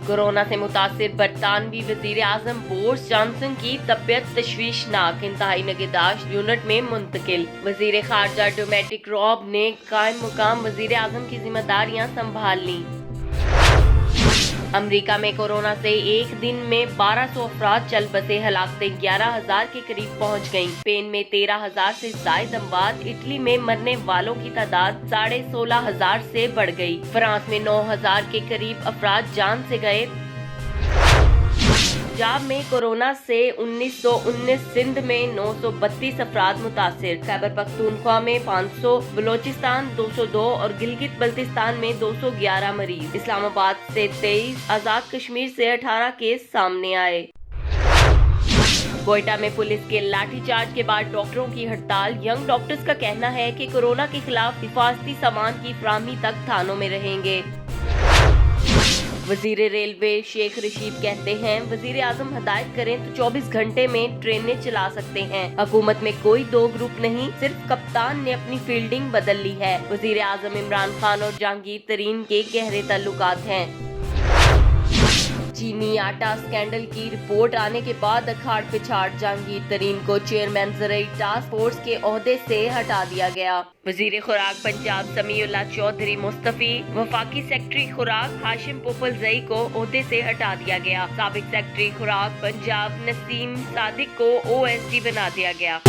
Corona से मुतासिर बरतानवी वजीर आजम बोरिस जॉनसन की तबीयत तशवीशनाक, इंतहाई निगहदाश्त यूनिट में मुंतकिल। वजीर खारजा डोमेस्टिक रॉब ने कायम मुकाम वजीर आजम की जिम्मेदारियां संभाल ली। अमेरिका में कोरोना से एक दिन में 1200 अफराद चल बसे, हलाकतें 11,000 के करीब पहुंच गईं। स्पेन में 13,000 से ज्यादा अमवात, इटली में मरने वालों की तादाद 16,500 से बढ़ गई। फ्रांस में 9,000 के करीब अफराद जान से गए। पंजाब में कोरोना से 1919, सिंध में 932 अफराद मुतासिर, खैबर पख्तूनख्वा में 500, बलोचिस्तान 202 और गिलगित बल्तिस्तान में 211 मरीज। इस्लामाबाद से 23, आजाद कश्मीर से 18 केस सामने आए। कोयटा में पुलिस के लाठीचार्ज के बाद डॉक्टरों की हड़ताल। यंग डॉक्टर्स का कहना है कि कोरोना के खिलाफ हिफाजती सामान की फराहमी तक थानों में रहेंगे। वजीर रेलवे शेख रशीद कहते हैं, वजीर आजम हदायत करें तो 24 घंटे में ट्रेनें चला सकते हैं। हुकूमत में कोई दो ग्रुप नहीं, सिर्फ कप्तान ने अपनी फील्डिंग बदल ली है। वजीर आजम इमरान खान और जहांगीर तरीन के गहरे ताल्लुकात हैं। चीनी आटा स्कैंडल की रिपोर्ट आने के बाद अखाड़ पिछाड़, जहांगीर तरीन को चेयरमैन ज़राई टास्क फोर्स के ओहदे से हटा दिया गया। वजीर खुराक पंजाब समीउल्लाह चौधरी मुस्तफी, वफाकी सेक्रेटरी खुराक हाशिम पोपलजई को ओहदे से हटा दिया गया। साबिक सेक्रेटरी खुराक पंजाब नसीम सादिक को OSD बना दिया गया।